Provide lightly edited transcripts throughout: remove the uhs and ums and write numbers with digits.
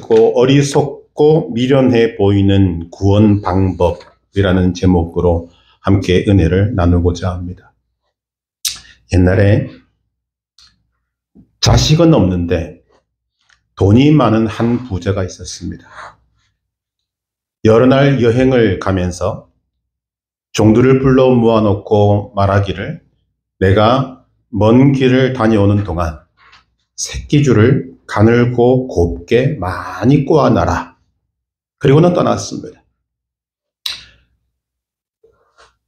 작고 어리석고 미련해 보이는 구원 방법이라는 제목으로 함께 은혜를 나누고자 합니다. 옛날에 자식은 없는데 돈이 많은 한 부자가 있었습니다. 여러 날 여행을 가면서 종들을 불러 모아놓고 말하기를, 내가 먼 길을 다녀오는 동안 새끼줄을 가늘고 곱게 많이 꼬아놔라. 그리고는 떠났습니다.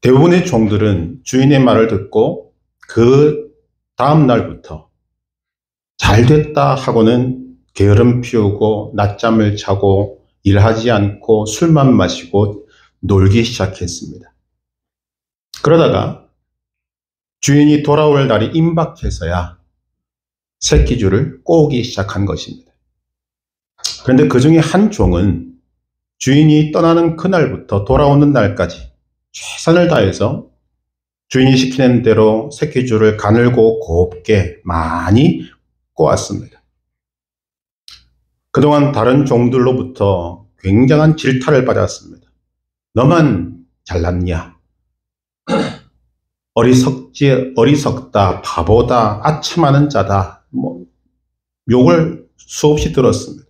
대부분의 종들은 주인의 말을 듣고 그 다음 날부터 잘됐다 하고는 게으름 피우고 낮잠을 자고 일하지 않고 술만 마시고 놀기 시작했습니다. 그러다가 주인이 돌아올 날이 임박해서야 새끼줄을 꼬기 시작한 것입니다. 그런데 그 중에 한 종은 주인이 떠나는 그날부터 돌아오는 날까지 최선을 다해서 주인이 시키는 대로 새끼줄을 가늘고 곱게 많이 꼬았습니다. 그동안 다른 종들로부터 굉장한 질타를 받았습니다. 너만 잘났냐? 어리석다, 바보다, 아첨하는 자다. 욕을 수없이 들었습니다.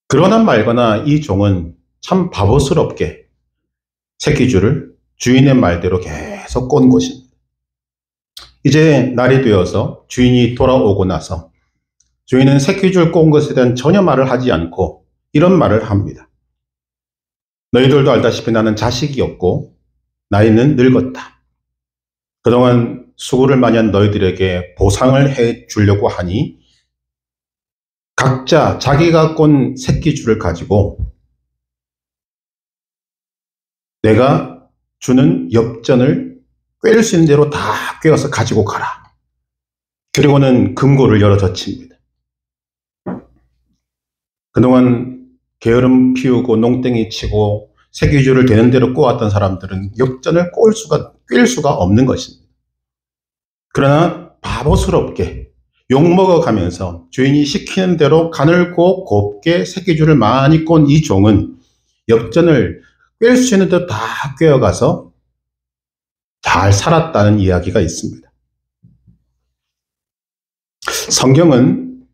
그러나 말거나 이 종은 참 바보스럽게 새끼줄을 주인의 말대로 계속 꼰 것입니다. 이제 날이 되어서 주인이 돌아오고 나서 주인은 새끼줄 꼰 것에 대한 전혀 말을 하지 않고 이런 말을 합니다. 너희들도 알다시피 나는 자식이 없고 나이는 늙었다. 그동안 수고를 많이 한 너희들에게 보상을 해 주려고 하니 각자 자기가 꼰 새끼줄을 가지고 내가 주는 엽전을 꿰을 수 있는 대로 다 꿰어서 가지고 가라. 그리고는 금고를 열어 젖힙니다. 그동안 게으름 피우고 농땡이 치고 새끼줄을 되는 대로 꼬았던 사람들은 엽전을 꿰을 수가 없는 것입니다. 그러나 바보스럽게 욕먹어가면서 주인이 시키는 대로 가늘고 곱게 새끼줄을 많이 꼰 이 종은 엽전을 꿰을 수 있는 대로 다 꿰어가서 잘 살았다는 이야기가 있습니다. 성경은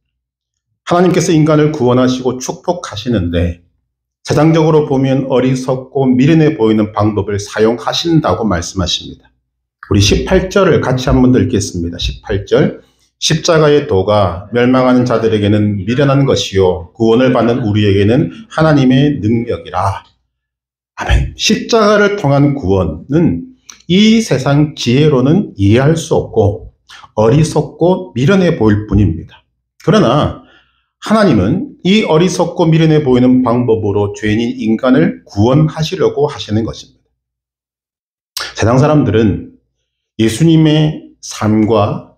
하나님께서 인간을 구원하시고 축복하시는데 세상적으로 보면 어리석고 미련해 보이는 방법을 사용하신다고 말씀하십니다. 우리 18절을 같이 한번 읽겠습니다. 18절. 십자가의 도가 멸망하는 자들에게는 미련한 것이요 구원을 받는 우리에게는 하나님의 능력이라. 아멘. 십자가를 통한 구원은 이 세상 지혜로는 이해할 수 없고 어리석고 미련해 보일 뿐입니다. 그러나 하나님은 이 어리석고 미련해 보이는 방법으로 죄인인 인간을 구원하시려고 하시는 것입니다. 세상 사람들은 예수님의 삶과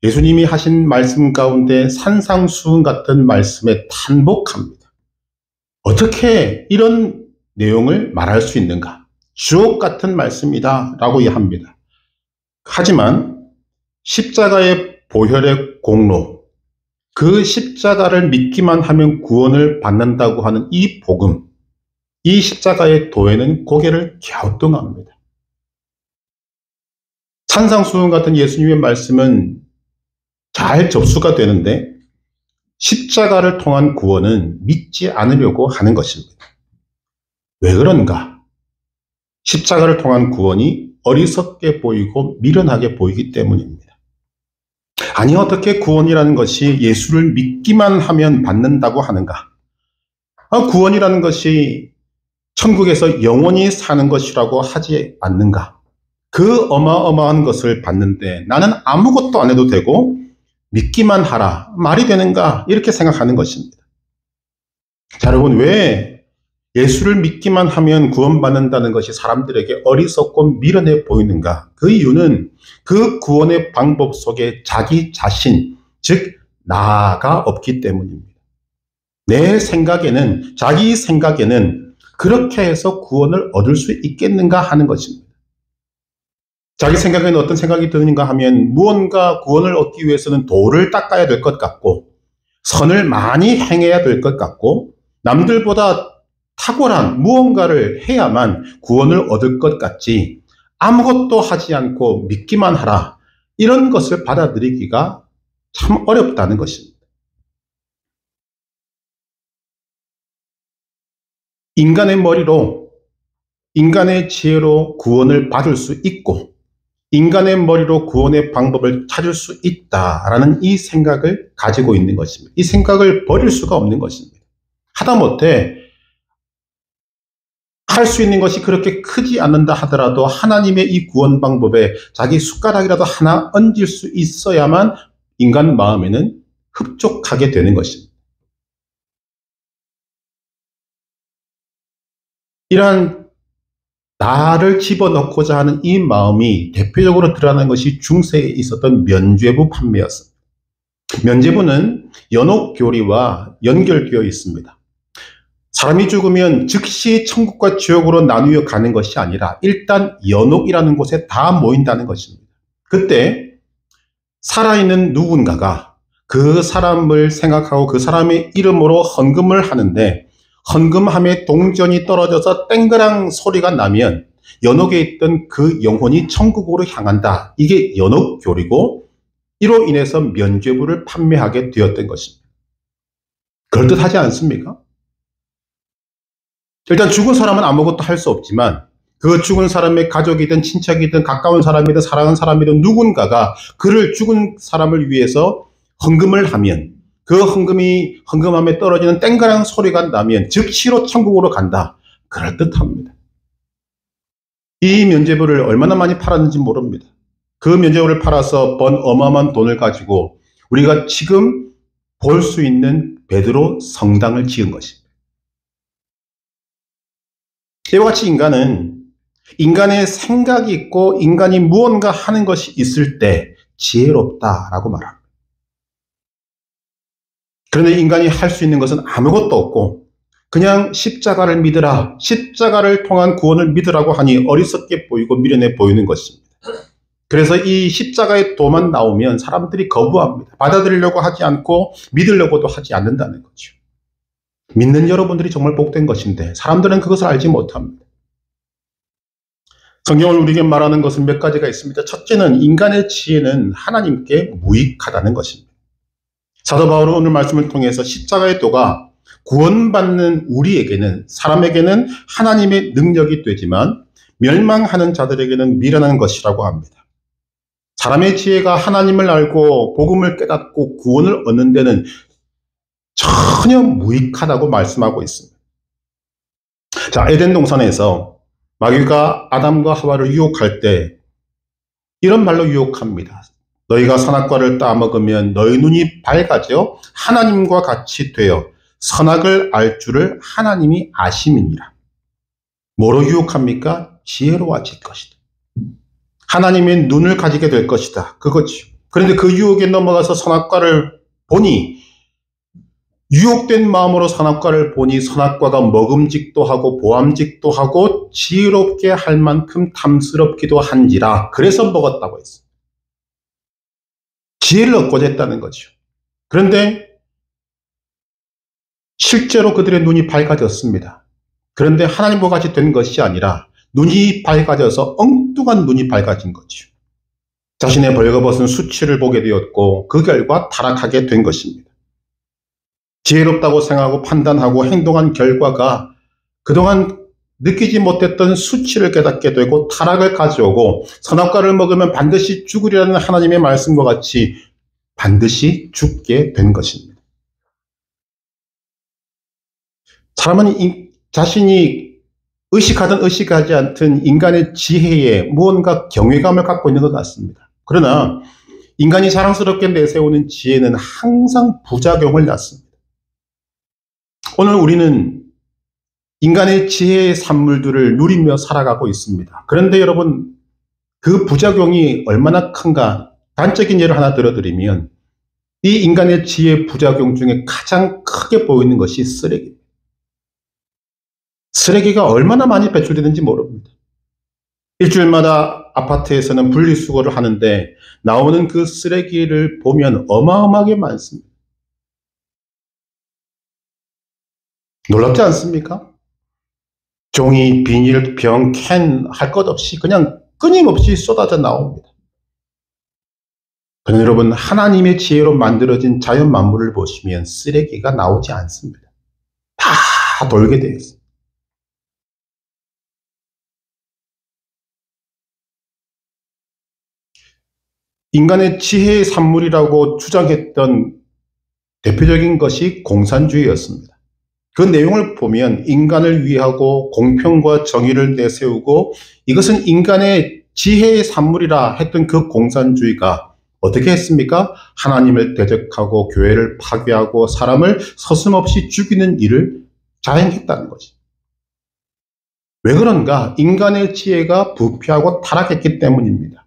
예수님이 하신 말씀 가운데 산상수훈 같은 말씀에 탄복합니다. 어떻게 이런 내용을 말할 수 있는가? 주옥 같은 말씀이다 라고 합니다. 하지만 십자가의 보혈의 공로, 그 십자가를 믿기만 하면 구원을 받는다고 하는 이 복음, 이 십자가의 도에는 고개를 갸우뚱합니다. 산상수훈 같은 예수님의 말씀은 잘 접수가 되는데 십자가를 통한 구원은 믿지 않으려고 하는 것입니다. 왜 그런가? 십자가를 통한 구원이 어리석게 보이고 미련하게 보이기 때문입니다. 아니, 어떻게 구원이라는 것이 예수를 믿기만 하면 받는다고 하는가? 구원이라는 것이 천국에서 영원히 사는 것이라고 하지 않는가? 그 어마어마한 것을 받는데 나는 아무것도 안 해도 되고 믿기만 하라, 말이 되는가? 이렇게 생각하는 것입니다. 자, 여러분, 왜 예수를 믿기만 하면 구원받는다는 것이 사람들에게 어리석고 미련해 보이는가? 그 이유는 그 구원의 방법 속에 자기 자신, 즉 나가 없기 때문입니다. 내 생각에는, 자기 생각에는 그렇게 해서 구원을 얻을 수 있겠는가 하는 것입니다. 자기 생각에는 어떤 생각이 드는가 하면 무언가 구원을 얻기 위해서는 돌을 닦아야 될 것 같고, 선을 많이 행해야 될 것 같고 남들보다 탁월한 무언가를 해야만 구원을 얻을 것 같지 아무것도 하지 않고 믿기만 하라. 이런 것을 받아들이기가 참 어렵다는 것입니다. 인간의 머리로, 인간의 지혜로 구원을 받을 수 있고 인간의 머리로 구원의 방법을 찾을 수 있다라는 이 생각을 가지고 있는 것입니다. 이 생각을 버릴 수가 없는 것입니다. 하다못해 할 수 있는 것이 그렇게 크지 않는다 하더라도 하나님의 이 구원 방법에 자기 숟가락이라도 하나 얹을 수 있어야만 인간 마음에는 흡족하게 되는 것입니다. 이러한 나를 집어넣고자 하는 이 마음이 대표적으로 드러나는 것이 중세에 있었던 면죄부 판매였습니다. 면죄부는 연옥교리와 연결되어 있습니다. 사람이 죽으면 즉시 천국과 지옥으로 나누어 가는 것이 아니라 일단 연옥이라는 곳에 다 모인다는 것입니다. 그때 살아있는 누군가가 그 사람을 생각하고 그 사람의 이름으로 헌금을 하는데 헌금함에 동전이 떨어져서 땡그랑 소리가 나면 연옥에 있던 그 영혼이 천국으로 향한다. 이게 연옥교리고 이로 인해서 면죄부를 판매하게 되었던 것입니다. 그럴듯하지 않습니까? 일단 죽은 사람은 아무것도 할 수 없지만 그 죽은 사람의 가족이든 친척이든 가까운 사람이든 사랑하는 사람이든 누군가가 그를 죽은 사람을 위해서 헌금을 하면 그 헌금함에 떨어지는 땡그랑 소리가 나면 즉시로 천국으로 간다. 그럴듯합니다. 이 면죄부를 얼마나 많이 팔았는지 모릅니다. 그 면죄부를 팔아서 번 어마어마한 돈을 가지고 우리가 지금 볼 수 있는 베드로 성당을 지은 것입니다. 이와 같이 인간은 인간의 생각이 있고 인간이 무언가 하는 것이 있을 때 지혜롭다라고 말합니다. 그런데 인간이 할 수 있는 것은 아무것도 없고 그냥 십자가를 믿으라, 십자가를 통한 구원을 믿으라고 하니 어리석게 보이고 미련해 보이는 것입니다. 그래서 이 십자가의 도만 나오면 사람들이 거부합니다. 받아들이려고 하지 않고 믿으려고도 하지 않는다는 거죠. 믿는 여러분들이 정말 복된 것인데 사람들은 그것을 알지 못합니다. 성경을 우리에게 말하는 것은 몇 가지가 있습니다. 첫째는 인간의 지혜는 하나님께 무익하다는 것입니다. 사도 바울은 오늘 말씀을 통해서 십자가의 도가 구원받는 우리에게는 사람에게는 하나님의 능력이 되지만 멸망하는 자들에게는 미련한 것이라고 합니다. 사람의 지혜가 하나님을 알고 복음을 깨닫고 구원을 얻는 데는 전혀 무익하다고 말씀하고 있습니다. 자, 에덴 동산에서 마귀가 아담과 하와를 유혹할 때 이런 말로 유혹합니다. 너희가 선악과를 따먹으면 너희 눈이 밝아져 하나님과 같이 되어 선악을 알 줄을 하나님이 아심이니라. 뭐로 유혹합니까? 지혜로워질 것이다. 하나님의 눈을 가지게 될 것이다. 그거죠. 그런데 그 유혹에 넘어가서 선악과를 보니 유혹된 마음으로 선악과를 보니 선악과가 먹음직도 하고 보암직도 하고 지혜롭게 할 만큼 탐스럽기도 한지라. 그래서 먹었다고 했어요. 지혜를 얻고자 했다는 거죠. 그런데 실제로 그들의 눈이 밝아졌습니다. 그런데 하나님과 같이 된 것이 아니라 눈이 밝아져서 엉뚱한 눈이 밝아진 거죠. 자신의 벌거벗은 수치를 보게 되었고 그 결과 타락하게 된 것입니다. 지혜롭다고 생각하고 판단하고 행동한 결과가 그동안 느끼지 못했던 수치를 깨닫게 되고 타락을 가져오고 선악과를 먹으면 반드시 죽으리라는 하나님의 말씀과 같이 반드시 죽게 된 것입니다. 사람은 자신이 의식하든 의식하지 않든 인간의 지혜에 무언가 경외감을 갖고 있는 것 같습니다. 그러나 인간이 자랑스럽게 내세우는 지혜는 항상 부작용을 낳습니다. 오늘 우리는 인간의 지혜의 산물들을 누리며 살아가고 있습니다. 그런데 여러분, 그 부작용이 얼마나 큰가 단적인 예를 하나 들어드리면 이 인간의 지혜 부작용 중에 가장 크게 보이는 것이 쓰레기입니다. 쓰레기가 얼마나 많이 배출되는지 모릅니다. 일주일마다 아파트에서는 분리수거를 하는데 나오는 그 쓰레기를 보면 어마어마하게 많습니다. 놀랍지 않습니까? 종이, 비닐, 병, 캔 할 것 없이 그냥 끊임없이 쏟아져 나옵니다. 그러나 여러분, 하나님의 지혜로 만들어진 자연 만물을 보시면 쓰레기가 나오지 않습니다. 다 돌게 되어 있습니다. 인간의 지혜의 산물이라고 주장했던 대표적인 것이 공산주의였습니다. 그 내용을 보면 인간을 위하고 공평과 정의를 내세우고 이것은 인간의 지혜의 산물이라 했던 그 공산주의가 어떻게 했습니까? 하나님을 대적하고 교회를 파괴하고 사람을 서슴없이 죽이는 일을 자행했다는 거지. 왜 그런가? 인간의 지혜가 부패하고 타락했기 때문입니다.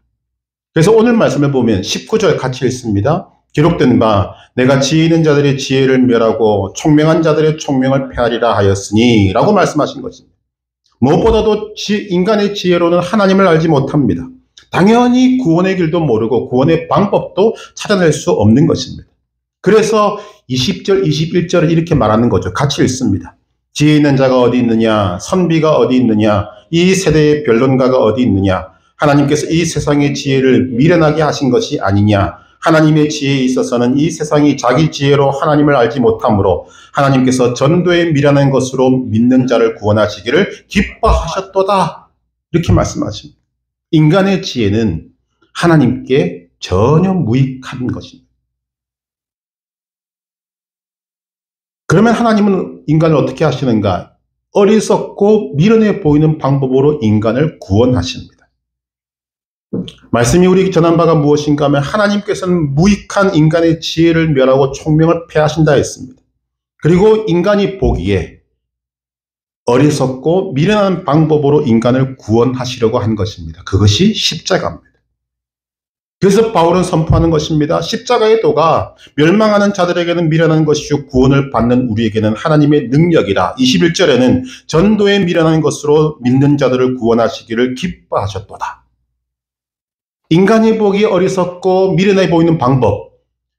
그래서 오늘 말씀을 보면 19절 같이 읽습니다. 기록된 바 내가 지혜 있는 자들의 지혜를 멸하고 총명한 자들의 총명을 폐하리라 하였으니 라고 말씀하신 것입니다. 무엇보다도 인간의 지혜로는 하나님을 알지 못합니다. 당연히 구원의 길도 모르고 구원의 방법도 찾아낼 수 없는 것입니다. 그래서 20절, 21절을 이렇게 말하는 거죠. 같이 읽습니다. 지혜 있는 자가 어디 있느냐? 선비가 어디 있느냐? 이 세대의 변론가가 어디 있느냐? 하나님께서 이 세상의 지혜를 미련하게 하신 것이 아니냐? 하나님의 지혜에 있어서는 이 세상이 자기 지혜로 하나님을 알지 못하므로 하나님께서 전도에 미련한 것으로 믿는 자를 구원하시기를 기뻐하셨도다. 이렇게 말씀하십니다. 인간의 지혜는 하나님께 전혀 무익한 것입니다. 그러면 하나님은 인간을 어떻게 하시는가? 어리석고 미련해 보이는 방법으로 인간을 구원하십니다. 말씀이 우리에게 전한 바가 무엇인가 하면 하나님께서는 무익한 인간의 지혜를 멸하고 총명을 폐하신다 했습니다. 그리고 인간이 보기에 어리석고 미련한 방법으로 인간을 구원하시려고 한 것입니다. 그것이 십자가입니다. 그래서 바울은 선포하는 것입니다. 십자가의 도가 멸망하는 자들에게는 미련한 것이요 구원을 받는 우리에게는 하나님의 능력이라. 21절에는 전도에 미련한 것으로 믿는 자들을 구원하시기를 기뻐하셨도다. 인간이 보기 어리석고 미련해 보이는 방법,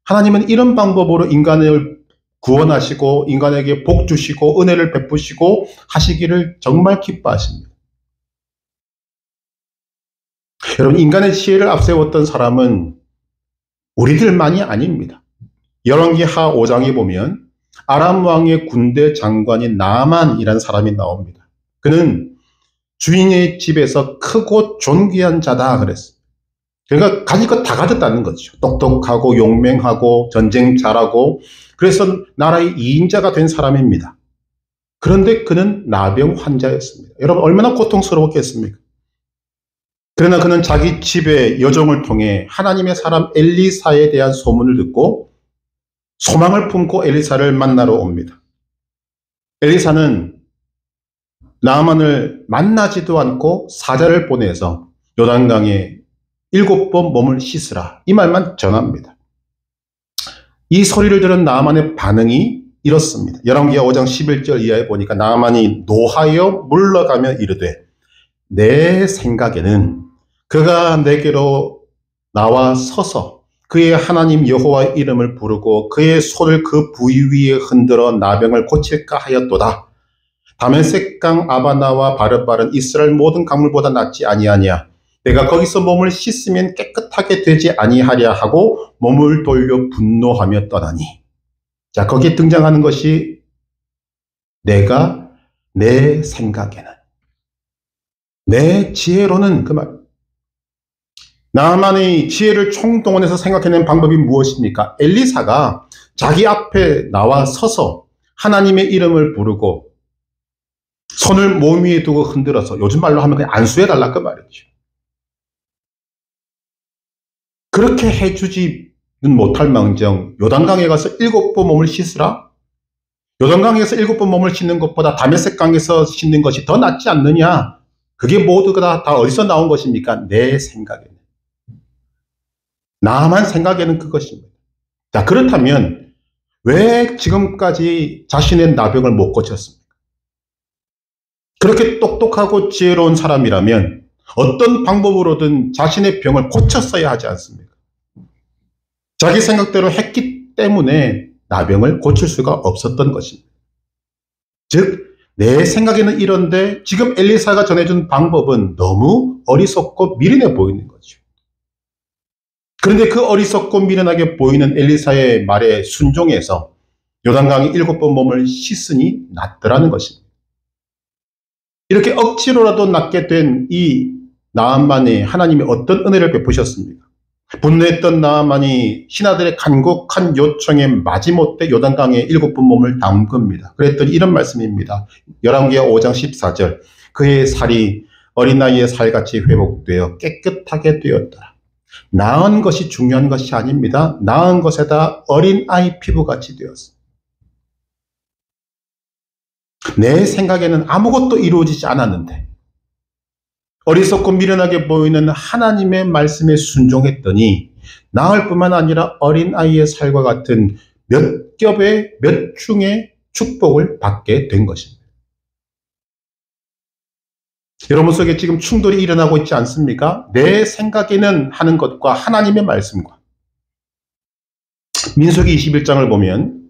하나님은 이런 방법으로 인간을 구원하시고 인간에게 복 주시고 은혜를 베푸시고 하시기를 정말 기뻐하십니다. 여러분, 인간의 지혜를 앞세웠던 사람은 우리들만이 아닙니다. 열왕기하 5장에 보면 아람 왕의 군대 장관인 나아만이라는 사람이 나옵니다. 그는 주인의 집에서 크고 존귀한 자다 그랬어요. 그러니까 가질 것 다 가졌다는 거죠. 똑똑하고 용맹하고 전쟁 잘하고 그래서 나라의 2인자가 된 사람입니다. 그런데 그는 나병 환자였습니다. 여러분 얼마나 고통스러웠겠습니까? 그러나 그는 자기 집의 여종을 통해 하나님의 사람 엘리사에 대한 소문을 듣고 소망을 품고 엘리사를 만나러 옵니다. 엘리사는 나아만을 만나지도 않고 사자를 보내서 요단강에 7번 몸을 씻으라 이 말만 전합니다. 이 소리를 들은 나아만의 반응이 이렇습니다. 열왕기하 5장 11절 이하에 보니까 나아만이 노하여 물러가며 이르되 내 생각에는 그가 내게로 나와 서서 그의 하나님 여호와의 이름을 부르고 그의 손을 그 부위 위에 흔들어 나병을 고칠까 하였도다. 다메섹강 아바나와 바르발은 이스라엘 모든 강물보다 낫지 아니하냐. 내가 거기서 몸을 씻으면 깨끗하게 되지 아니하랴 하고 몸을 돌려 분노하며 떠나니. 자, 거기에 등장하는 것이 내가 내 생각에는 내 지혜로는 그 말. 나아만의 지혜를 총동원해서 생각해낸 방법이 무엇입니까? 엘리사가 자기 앞에 나와 서서 하나님의 이름을 부르고 손을 몸 위에 두고 흔들어서 요즘 말로 하면 그냥 안수해달라 그 말이죠. 그렇게 해주지는 못할 망정 요단강에 가서 7번 몸을 씻으라? 요단강에서 7번 몸을 씻는 것보다 다메섹강에서 씻는 것이 더 낫지 않느냐? 그게 모두가 다 어디서 나온 것입니까? 내 생각에는. 나만 생각에는 그것입니다. 자, 그렇다면 왜 지금까지 자신의 나병을 못 고쳤습니까? 그렇게 똑똑하고 지혜로운 사람이라면 어떤 방법으로든 자신의 병을 고쳤어야 하지 않습니까? 자기 생각대로 했기 때문에 나병을 고칠 수가 없었던 것입니다. 즉 내 생각에는 이런데 지금 엘리사가 전해준 방법은 너무 어리석고 미련해 보이는 거죠. 그런데 그 어리석고 미련하게 보이는 엘리사의 말에 순종해서 요단강에 7번 몸을 씻으니 낫더라는 것입니다. 이렇게 억지로라도 낫게 된 이 나아만에 하나님이 어떤 은혜를 베푸셨습니까? 분노했던 나아만이 신하들의 간곡한 요청에 마지못해 요단강에 7번 몸을 담급니다. 그랬더니 이런 말씀입니다. 열왕기하 5장 14절. 그의 살이 어린 아이의 살같이 회복되어 깨끗하게 되었더라. 나은 것이 중요한 것이 아닙니다. 나은 것에다 어린 아이 피부같이 되었습니다. 내 생각에는 아무것도 이루어지지 않았는데 어리석고 미련하게 보이는 하나님의 말씀에 순종했더니 나을 뿐만 아니라 어린아이의 살과 같은 몇 겹의 몇 중의 축복을 받게 된 것입니다. 여러분 속에 지금 충돌이 일어나고 있지 않습니까? 내 생각에는 하는 것과 하나님의 말씀과. 민수기 21장을 보면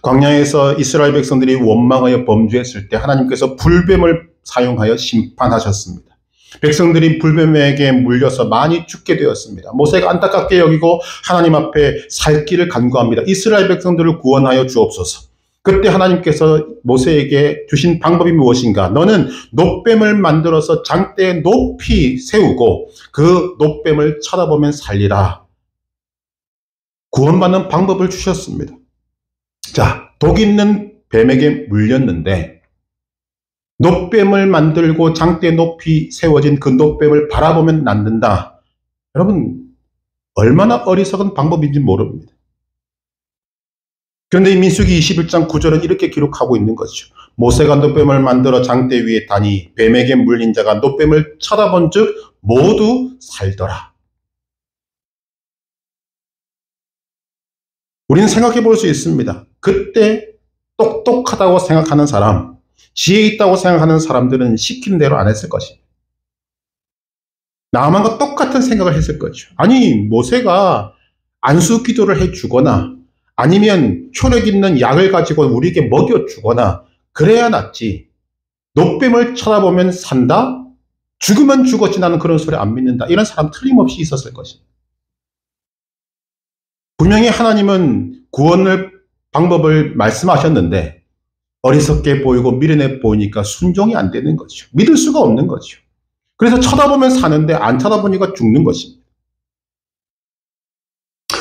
광야에서 이스라엘 백성들이 원망하여 범죄했을 때 하나님께서 불뱀을 사용하여 심판하셨습니다. 백성들이 불뱀에게 물려서 많이 죽게 되었습니다. 모세가 안타깝게 여기고 하나님 앞에 살 길을 간구합니다. 이스라엘 백성들을 구원하여 주옵소서. 그때 하나님께서 모세에게 주신 방법이 무엇인가? 너는 놋뱀을 만들어서 장대에 높이 세우고 그 놋뱀을 쳐다보면 살리라. 구원받는 방법을 주셨습니다. 자, 독 있는 뱀에게 물렸는데 놋뱀을 만들고 장대 높이 세워진 그 놋뱀을 바라보면 낫는다. 여러분, 얼마나 어리석은 방법인지 모릅니다. 그런데 이 민수기 21장 9절은 이렇게 기록하고 있는 것이죠. 모세가 놋뱀을 만들어 장대 위에 다니 뱀에게 물린 자가 놋뱀을 쳐다본 즉 모두 살더라. 우리는 생각해 볼 수 있습니다. 그때 똑똑하다고 생각하는 사람, 지혜 있다고 생각하는 사람들은 시키는 대로 안 했을 것입니다. 나아만과 똑같은 생각을 했을 거죠. 아니, 모세가 안수 기도를 해주거나 아니면 효력 있는 약을 가지고 우리에게 먹여주거나 그래야 낫지. 놋뱀을 쳐다보면 산다? 죽으면 죽었지 나는 그런 소리 안 믿는다. 이런 사람 틀림없이 있었을 것입니다. 분명히 하나님은 구원의 방법을 말씀하셨는데 어리석게 보이고 미련해 보이니까 순종이 안 되는 거죠. 믿을 수가 없는 거죠. 그래서 쳐다보면 사는데 안 쳐다보니까 죽는 것입니다.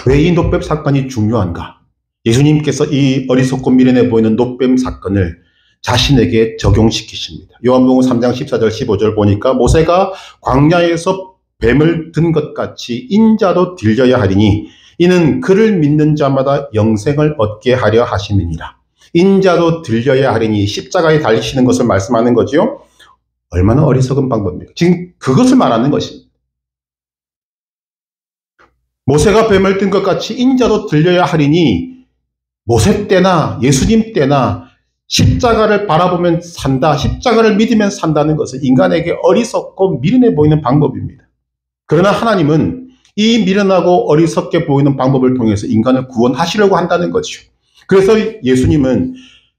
왜 이 놋뱀 사건이 중요한가? 예수님께서 이 어리석고 미련해 보이는 놋뱀 사건을 자신에게 적용시키십니다. 요한복음 3장 14절 15절 보니까 모세가 광야에서 뱀을 든 것 같이 인자도 들려야 하리니 이는 그를 믿는 자마다 영생을 얻게 하려 하심이니라. 인자도 들려야 하리니 십자가에 달리시는 것을 말씀하는 거죠. 얼마나 어리석은 방법입니까? 지금 그것을 말하는 것입니다. 모세가 뱀을 든 것 같이 인자도 들려야 하리니 모세 때나 예수님 때나 십자가를 바라보면 산다, 십자가를 믿으면 산다는 것은 인간에게 어리석고 미련해 보이는 방법입니다. 그러나 하나님은 이 미련하고 어리석게 보이는 방법을 통해서 인간을 구원하시려고 한다는 거죠. 그래서 예수님은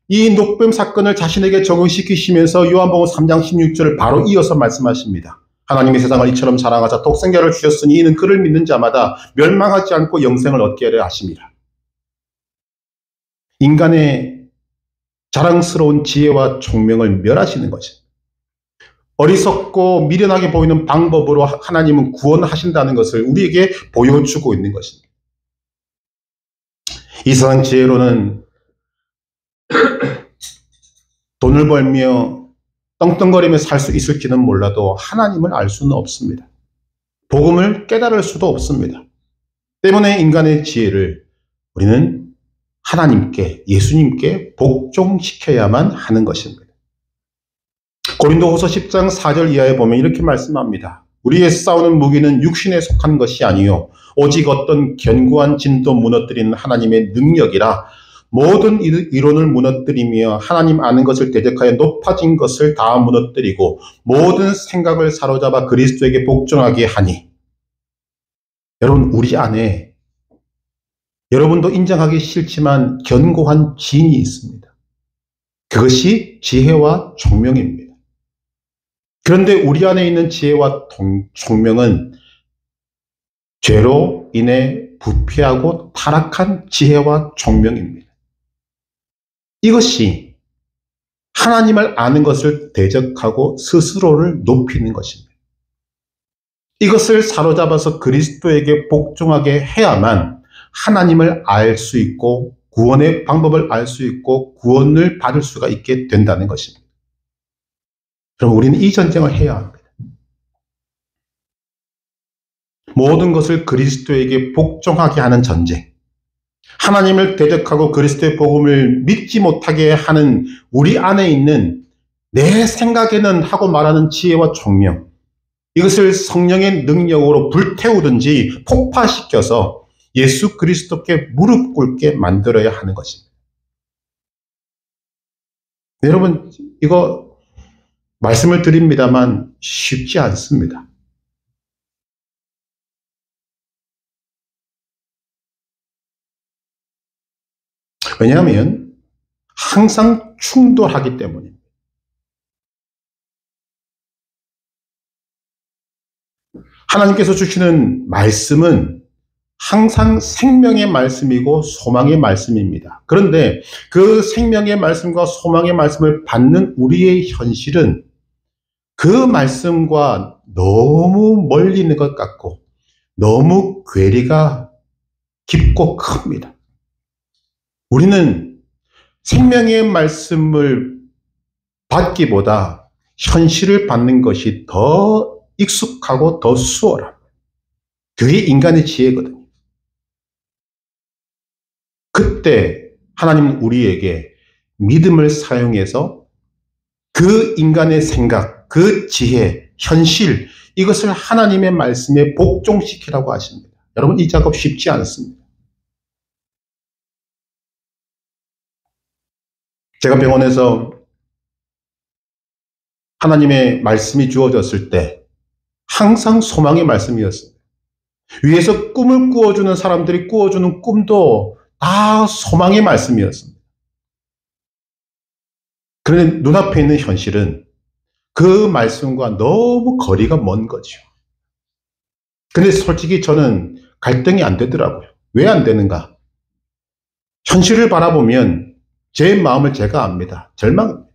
이 놋뱀 사건을 자신에게 적용시키시면서 요한복음 3장 16절을 바로 이어서 말씀하십니다. 하나님이 세상을 이처럼 사랑하사 독생자를 주셨으니 이는 그를 믿는 자마다 멸망하지 않고 영생을 얻게 하려 하심이라. 인간의 자랑스러운 지혜와 총명을 멸하시는 것입니다. 어리석고 미련하게 보이는 방법으로 하나님은 구원하신다는 것을 우리에게 보여주고 있는 것입니다. 이 세상 지혜로는 돈을 벌며 떵떵거리며 살 수 있을지는 몰라도 하나님을 알 수는 없습니다. 복음을 깨달을 수도 없습니다. 때문에 인간의 지혜를 우리는 하나님께, 예수님께 복종시켜야만 하는 것입니다. 고린도후서 10장 4절 이하에 보면 이렇게 말씀합니다. 우리의 싸우는 무기는 육신에 속한 것이 아니요 오직 어떤 견고한 진도 무너뜨리는 하나님의 능력이라 모든 이론을 무너뜨리며 하나님 아는 것을 대적하여 높아진 것을 다 무너뜨리고 모든 생각을 사로잡아 그리스도에게 복종하게 하니. 여러분, 우리 안에 여러분도 인정하기 싫지만 견고한 진이 있습니다. 그것이 지혜와 총명입니다. 그런데 우리 안에 있는 지혜와 총명은 죄로 인해 부패하고 타락한 지혜와 총명입니다. 이것이 하나님을 아는 것을 대적하고 스스로를 높이는 것입니다. 이것을 사로잡아서 그리스도에게 복종하게 해야만 하나님을 알 수 있고 구원의 방법을 알 수 있고 구원을 받을 수가 있게 된다는 것입니다. 그럼 우리는 이 전쟁을 해야 합니다. 모든 것을 그리스도에게 복종하게 하는 전쟁, 하나님을 대적하고 그리스도의 복음을 믿지 못하게 하는 우리 안에 있는 내 생각에는 하고 말하는 지혜와 총명, 이것을 성령의 능력으로 불태우든지 폭파시켜서 예수 그리스도께 무릎 꿇게 만들어야 하는 것입니다. 여러분, 이거 말씀을 드립니다만 쉽지 않습니다. 왜냐하면 항상 충돌하기 때문입니다. 하나님께서 주시는 말씀은 항상 생명의 말씀이고 소망의 말씀입니다. 그런데 그 생명의 말씀과 소망의 말씀을 받는 우리의 현실은 그 말씀과 너무 멀리 있는 것 같고 너무 괴리가 깊고 큽니다. 우리는 생명의 말씀을 받기보다 현실을 받는 것이 더 익숙하고 더 수월합니다. 그게 인간의 지혜거든요. 그때 하나님은 우리에게 믿음을 사용해서 그 인간의 생각, 그 지혜, 현실, 이것을 하나님의 말씀에 복종시키라고 하십니다. 여러분, 이 작업 쉽지 않습니다. 제가 병원에서 하나님의 말씀이 주어졌을 때 항상 소망의 말씀이었습니다. 위에서 꿈을 꾸어주는 사람들이 꾸어주는 꿈도 다 소망의 말씀이었습니다. 그런데 눈앞에 있는 현실은 그 말씀과 너무 거리가 먼 거죠. 근데 솔직히 저는 갈등이 안 되더라고요. 왜 안 되는가? 현실을 바라보면 제 마음을 제가 압니다. 절망입니다.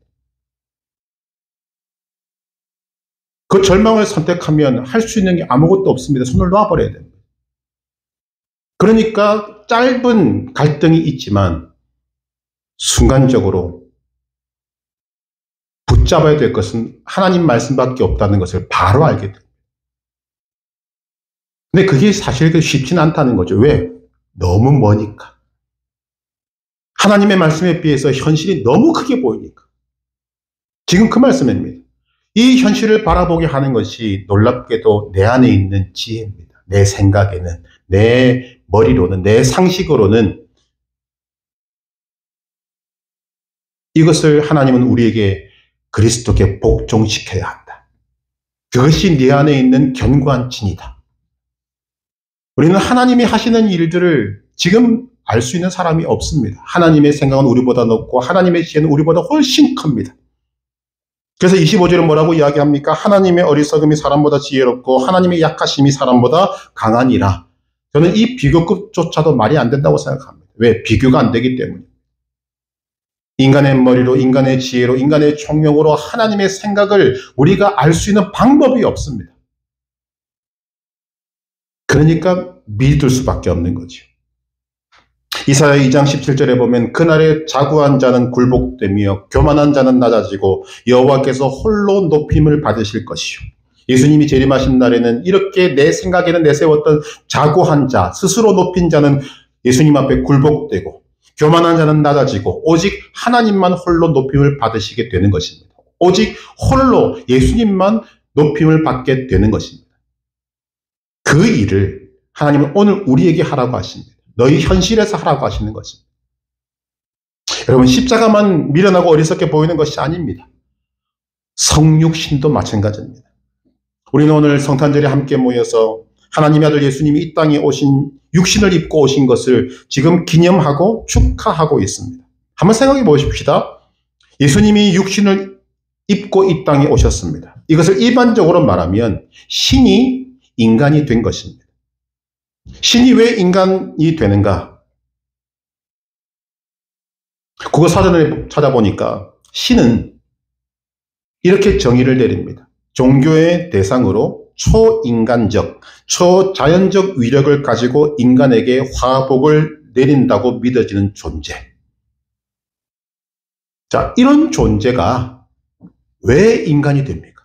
그 절망을 선택하면 할 수 있는 게 아무것도 없습니다. 손을 놔버려야 됩니다. 그러니까 짧은 갈등이 있지만 순간적으로 붙잡아야 될 것은 하나님 말씀밖에 없다는 것을 바로 알게 됩니다. 근데 그게 사실 쉽지는 않다는 거죠. 왜? 너무 머니까. 하나님의 말씀에 비해서 현실이 너무 크게 보이니까. 지금 그 말씀입니다. 이 현실을 바라보게 하는 것이 놀랍게도 내 안에 있는 지혜입니다. 내 생각에는, 내 머리로는, 내 상식으로는 이것을 하나님은 우리에게 그리스도께 복종시켜야 한다. 그것이 네 안에 있는 견고한 진이다. 우리는 하나님이 하시는 일들을 지금 알 수 있는 사람이 없습니다. 하나님의 생각은 우리보다 높고 하나님의 지혜는 우리보다 훨씬 큽니다. 그래서 25절은 뭐라고 이야기합니까? 하나님의 어리석음이 사람보다 지혜롭고 하나님의 약하심이 사람보다 강하니라. 저는 이 비교급조차도 말이 안 된다고 생각합니다. 왜? 비교가 안 되기 때문에. 인간의 머리로, 인간의 지혜로, 인간의 총명으로 하나님의 생각을 우리가 알 수 있는 방법이 없습니다. 그러니까 믿을 수밖에 없는 거죠. 이사야 2장 17절에 보면 그날에 자구한 자는 굴복되며 교만한 자는 낮아지고 여호와께서 홀로 높임을 받으실 것이요. 예수님이 재림하신 날에는 이렇게 내 생각에는 내세웠던 자고한 자, 스스로 높인 자는 예수님 앞에 굴복되고 교만한 자는 낮아지고 오직 하나님만 홀로 높임을 받으시게 되는 것입니다. 오직 홀로 예수님만 높임을 받게 되는 것입니다. 그 일을 하나님은 오늘 우리에게 하라고 하십니다. 너희 현실에서 하라고 하시는 것입니다. 여러분, 십자가만 미련하고 어리석게 보이는 것이 아닙니다. 성육신도 마찬가지입니다. 우리는 오늘 성탄절에 함께 모여서 하나님의 아들 예수님이 이 땅에 오신 육신을 입고 오신 것을 지금 기념하고 축하하고 있습니다. 한번 생각해 보십시다. 예수님이 육신을 입고 이 땅에 오셨습니다. 이것을 일반적으로 말하면 신이 인간이 된 것입니다. 신이 왜 인간이 되는가? 국어 사전을 찾아보니까 신은 이렇게 정의를 내립니다. 종교의 대상으로 초인간적, 초자연적 위력을 가지고 인간에게 화복을 내린다고 믿어지는 존재. 자, 이런 존재가 왜 인간이 됩니까?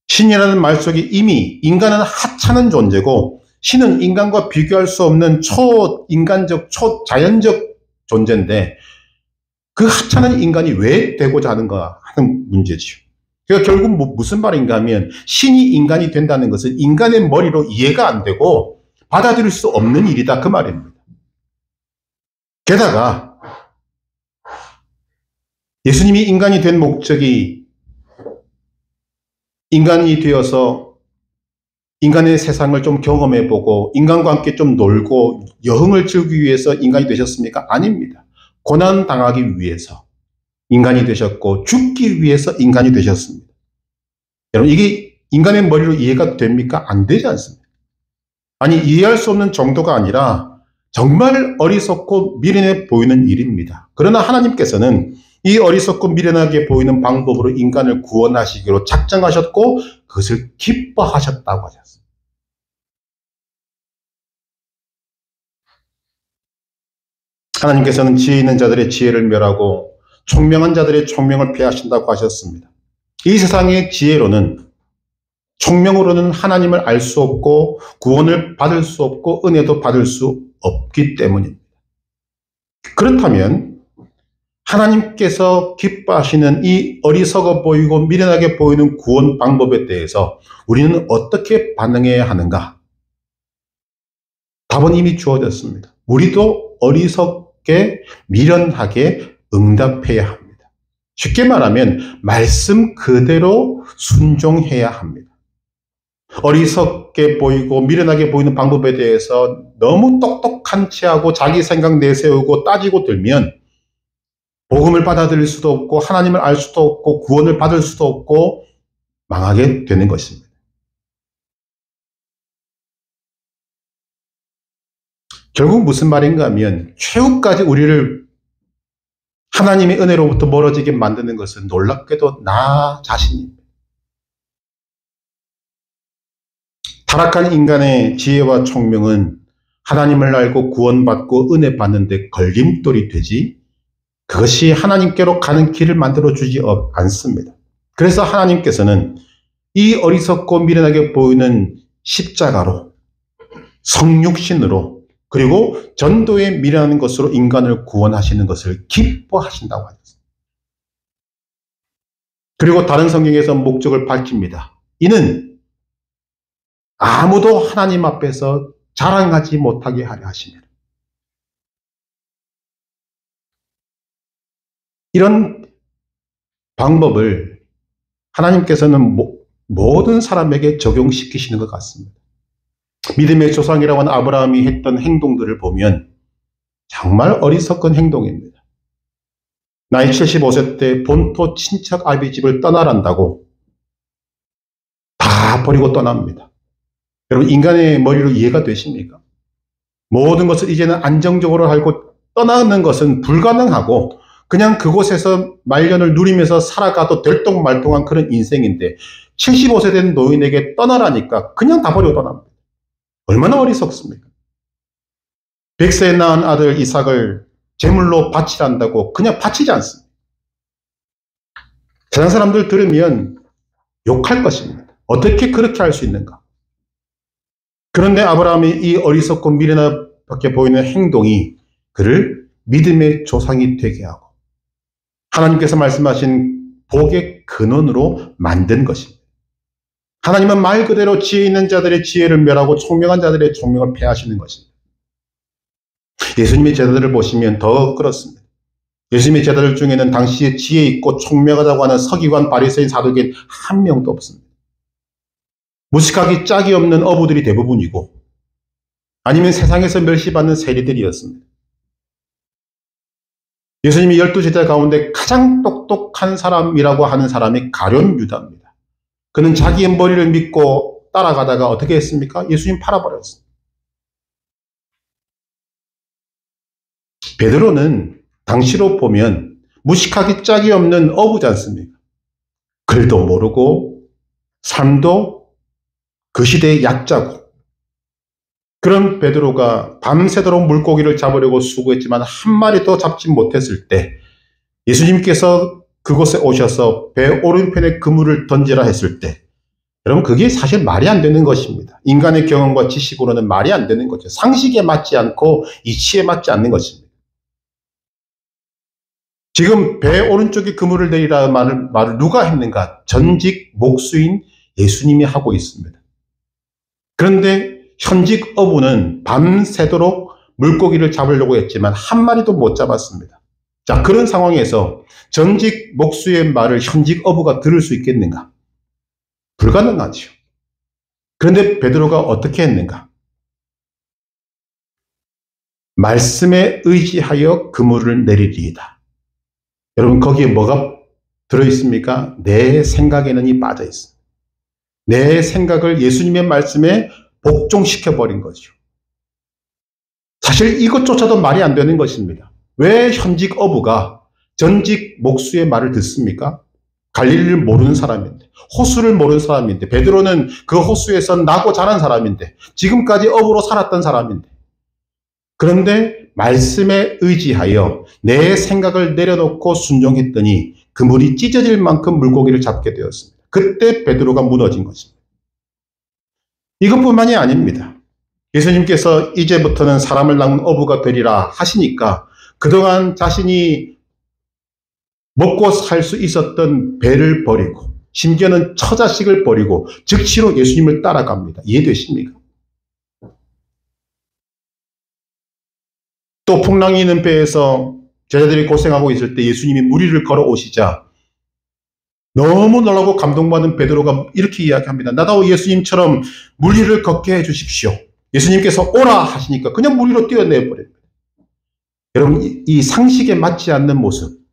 신이라는 말 속에 이미 인간은 하찮은 존재고 신은 인간과 비교할 수 없는 초인간적, 초자연적 존재인데 그 하찮은 인간이 왜 되고자 하는가 하는 문제죠. 그러니까 결국 무슨 말인가 하면 신이 인간이 된다는 것은 인간의 머리로 이해가 안 되고 받아들일 수 없는 일이다 그 말입니다. 게다가 예수님이 인간이 된 목적이 인간이 되어서 인간의 세상을 좀 경험해보고 인간과 함께 좀 놀고 여흥을 즐기기 위해서 인간이 되셨습니까? 아닙니다. 고난당하기 위해서 인간이 되셨고 죽기 위해서 인간이 되셨습니다. 여러분 이게 인간의 머리로 이해가 됩니까? 안 되지 않습니다. 아니 이해할 수 없는 정도가 아니라 정말 어리석고 미련해 보이는 일입니다. 그러나 하나님께서는 이 어리석고 미련하게 보이는 방법으로 인간을 구원하시기로 작정하셨고 그것을 기뻐하셨다고 하셨습니다. 하나님께서는 지혜 있는 자들의 지혜를 멸하고 총명한 자들의 총명을 폐하신다고 하셨습니다. 이 세상의 지혜로는 총명으로는 하나님을 알 수 없고 구원을 받을 수 없고 은혜도 받을 수 없기 때문입니다. 그렇다면 하나님께서 기뻐하시는 이 어리석어 보이고 미련하게 보이는 구원 방법에 대해서 우리는 어떻게 반응해야 하는가? 답은 이미 주어졌습니다. 우리도 어리석게 미련하게 응답해야 합니다. 쉽게 말하면 말씀 그대로 순종해야 합니다. 어리석게 보이고 미련하게 보이는 방법에 대해서 너무 똑똑한 체하고 자기 생각 내세우고 따지고 들면 복음을 받아들일 수도 없고 하나님을 알 수도 없고 구원을 받을 수도 없고 망하게 되는 것입니다. 결국 무슨 말인가 하면 최후까지 우리를 하나님의 은혜로부터 멀어지게 만드는 것은 놀랍게도 나 자신입니다. 타락한 인간의 지혜와 총명은 하나님을 알고 구원받고 은혜 받는 데 걸림돌이 되지 그것이 하나님께로 가는 길을 만들어주지 않습니다. 그래서 하나님께서는 이 어리석고 미련하게 보이는 십자가로 성육신으로 그리고 전도에 미련한 것으로 인간을 구원하시는 것을 기뻐하신다고 하셨습니다. 그리고 다른 성경에서 목적을 밝힙니다. 이는 아무도 하나님 앞에서 자랑하지 못하게 하려 하십니다. 이런 방법을 하나님께서는 모든 사람에게 적용시키시는 것 같습니다. 믿음의 조상이라고 하는 아브라함이 했던 행동들을 보면 정말 어리석은 행동입니다. 나이 75세 때 본토 친척 아비 집을 떠나란다고 다 버리고 떠납니다. 여러분 인간의 머리로 이해가 되십니까? 모든 것을 이제는 안정적으로 알고 떠나는 것은 불가능하고 그냥 그곳에서 말년을 누리면서 살아가도 될똥말똥한 그런 인생인데 75세 된 노인에게 떠나라니까 그냥 다 버리고 떠납니다. 얼마나 어리석습니까? 100세에 낳은 아들 이삭을 제물로 바치란다고 그냥 바치지 않습니다. 세상 사람들 들으면 욕할 것입니다. 어떻게 그렇게 할 수 있는가? 그런데 아브라함이 이 어리석고 미련하게 보이는 행동이 그를 믿음의 조상이 되게 하고 하나님께서 말씀하신 복의 근원으로 만든 것입니다. 하나님은 말 그대로 지혜 있는 자들의 지혜를 멸하고 총명한 자들의 총명을 폐하시는 것입니다. 예수님의 제자들을 보시면 더 그렇습니다. 예수님의 제자들 중에는 당시에 지혜 있고 총명하다고 하는 서기관, 바리새인, 사두개인 한 명도 없습니다. 무식하기 짝이 없는 어부들이 대부분이고 아니면 세상에서 멸시받는 세리들이었습니다. 예수님이 12제자 가운데 가장 똑똑한 사람이라고 하는 사람이 가룟 유다입니다. 그는 자기의 머리를 믿고 따라가다가 어떻게 했습니까? 예수님 팔아버렸습니다. 베드로는 당시로 보면 무식하기 짝이 없는 어부지 않습니까? 글도 모르고 삶도 그 시대의 약자고, 그런 베드로가 밤새도록 물고기를 잡으려고 수고했지만 한 마리도 잡지 못했을 때 예수님께서 그곳에 오셔서 배 오른편에 그물을 던지라 했을 때, 여러분 그게 사실 말이 안 되는 것입니다. 인간의 경험과 지식으로는 말이 안 되는 거죠. 상식에 맞지 않고 이치에 맞지 않는 것입니다. 지금 배 오른쪽에 그물을 내리라는 말을 누가 했는가? 전직 목수인 예수님이 하고 있습니다. 그런데 현직 어부는 밤새도록 물고기를 잡으려고 했지만 한 마리도 못 잡았습니다. 자, 그런 상황에서 전직 목수의 말을 현직 어부가 들을 수 있겠는가? 불가능하죠. 그런데 베드로가 어떻게 했는가? 말씀에 의지하여 그물을 내리리이다. 여러분 거기에 뭐가 들어있습니까? 내 생각에는 이 빠져 있습니다. 내 생각을 예수님의 말씀에 복종시켜버린 거죠. 사실 이것조차도 말이 안 되는 것입니다. 왜 현직 어부가 전직 목수의 말을 듣습니까? 갈릴리를 모르는 사람인데, 호수를 모르는 사람인데, 베드로는 그 호수에서 나고 자란 사람인데, 지금까지 어부로 살았던 사람인데, 그런데 말씀에 의지하여 내 생각을 내려놓고 순종했더니 그물이 찢어질 만큼 물고기를 잡게 되었습니다. 그때 베드로가 무너진 것입니다. 이것뿐만이 아닙니다. 예수님께서 이제부터는 사람을 낳은 어부가 되리라 하시니까 그동안 자신이 먹고 살 수 있었던 배를 버리고 심지어는 처자식을 버리고 즉시로 예수님을 따라갑니다. 이해되십니까? 또 풍랑이 있는 배에서 제자들이 고생하고 있을 때 예수님이 무리를 걸어오시자 너무 놀라고 감동받은 베드로가 이렇게 이야기합니다. 나도 예수님처럼 무리를 걷게 해주십시오. 예수님께서 오라 하시니까 그냥 무리로 뛰어내버립니다. 여러분 이 상식에 맞지 않는 모습.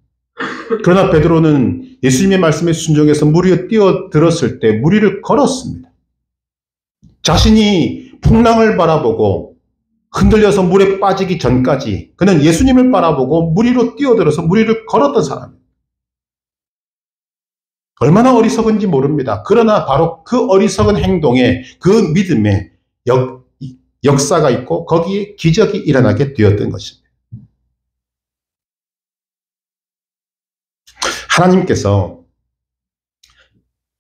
그러나 베드로는 예수님의 말씀에 순종해서 무리에 뛰어들었을 때 무리를 걸었습니다. 자신이 풍랑을 바라보고 흔들려서 물에 빠지기 전까지 그는 예수님을 바라보고 무리로 뛰어들어서 무리를 걸었던 사람입니다. 얼마나 어리석은지 모릅니다. 그러나 바로 그 어리석은 행동에 그 믿음에 역사가 있고 거기에 기적이 일어나게 되었던 것입니다. 하나님께서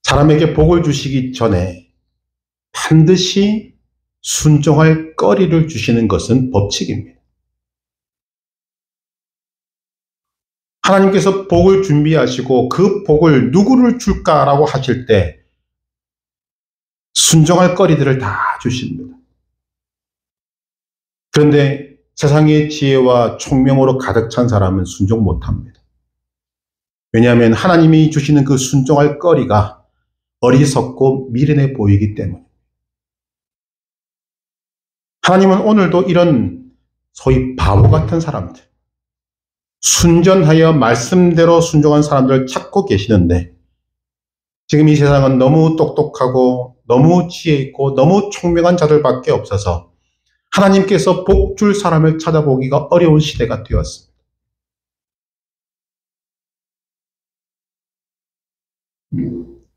사람에게 복을 주시기 전에 반드시 순종할 거리를 주시는 것은 법칙입니다. 하나님께서 복을 준비하시고 그 복을 누구를 줄까라고 하실 때 순종할 거리들을 다 주십니다. 그런데 세상의 지혜와 총명으로 가득 찬 사람은 순종 못합니다. 왜냐하면 하나님이 주시는 그 순종할 거리가 어리석고 미련해 보이기 때문에. 하나님은 오늘도 이런 소위 바보 같은 사람들, 순전하여 말씀대로 순종한 사람들을 찾고 계시는데 지금 이 세상은 너무 똑똑하고 너무 지혜 있고 너무 총명한 자들밖에 없어서 하나님께서 복 줄 사람을 찾아보기가 어려운 시대가 되었습니다.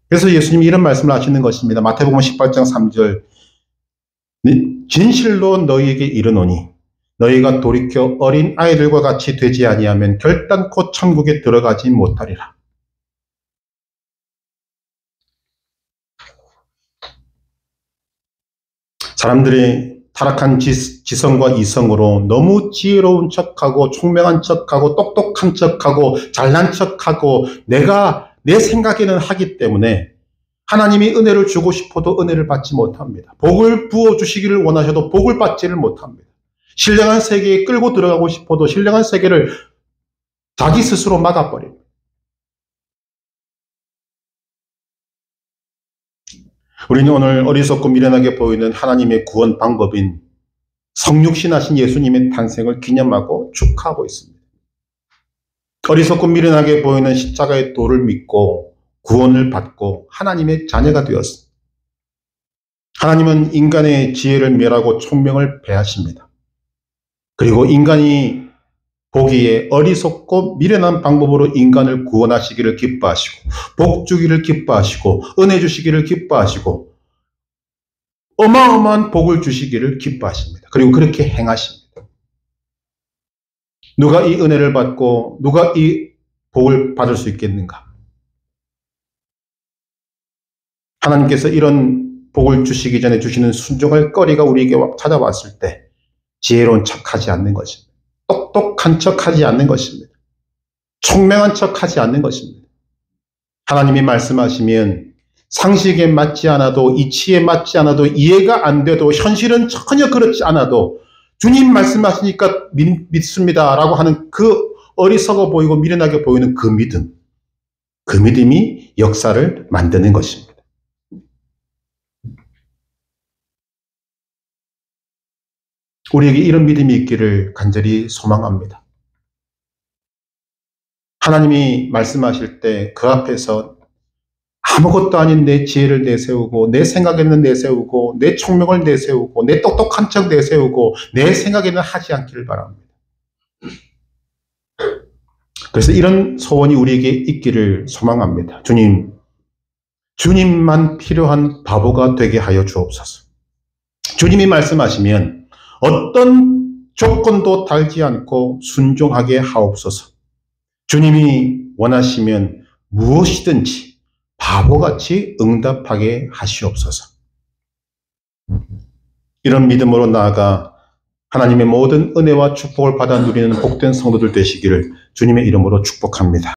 그래서 예수님이 이런 말씀을 하시는 것입니다. 마태복음 18장 3절 진실로 너희에게 이르노니 너희가 돌이켜 어린 아이들과 같이 되지 아니하면 결단코 천국에 들어가지 못하리라. 사람들이 타락한 지성과 이성으로 너무 지혜로운 척하고 총명한 척하고 똑똑한 척하고 잘난 척하고 내 생각에는 하기 때문에 하나님이 은혜를 주고 싶어도 은혜를 받지 못합니다. 복을 부어주시기를 원하셔도 복을 받지를 못합니다. 신령한 세계에 끌고 들어가고 싶어도 신령한 세계를 자기 스스로 막아버립니다. 우리는 오늘 어리석고 미련하게 보이는 하나님의 구원 방법인 성육신하신 예수님의 탄생을 기념하고 축하하고 있습니다. 어리석고 미련하게 보이는 십자가의 도를 믿고 구원을 받고 하나님의 자녀가 되었습니다. 하나님은 인간의 지혜를 멸하고 총명을 배하십니다. 그리고 인간이 보기에 어리석고 미련한 방법으로 인간을 구원하시기를 기뻐하시고 복 주기를 기뻐하시고 은혜 주시기를 기뻐하시고 어마어마한 복을 주시기를 기뻐하십니다. 그리고 그렇게 행하십니다. 누가 이 은혜를 받고 누가 이 복을 받을 수 있겠는가? 하나님께서 이런 복을 주시기 전에 주시는 순종할 거리가 우리에게 찾아왔을 때 지혜로운 척하지 않는 것입니다. 똑똑한 척하지 않는 것입니다. 총명한 척하지 않는 것입니다. 하나님이 말씀하시면 상식에 맞지 않아도 이치에 맞지 않아도 이해가 안 돼도 현실은 전혀 그렇지 않아도 주님 말씀하시니까 믿습니다 라고 하는 그 어리석어 보이고 미련하게 보이는 그 믿음이 역사를 만드는 것입니다. 우리에게 이런 믿음이 있기를 간절히 소망합니다. 하나님이 말씀하실 때 그 앞에서 아무것도 아닌 내 지혜를 내세우고 내 생각에는 내세우고 내 총명을 내세우고 내 똑똑한 척 내세우고 내 생각에는 하지 않기를 바랍니다. 그래서 이런 소원이 우리에게 있기를 소망합니다. 주님만 필요한 바보가 되게 하여 주옵소서. 주님이 말씀하시면 어떤 조건도 달지 않고 순종하게 하옵소서. 주님이 원하시면 무엇이든지 바보같이 응답하게 하시옵소서. 이런 믿음으로 나아가 하나님의 모든 은혜와 축복을 받아 누리는 복된 성도들 되시기를 주님의 이름으로 축복합니다.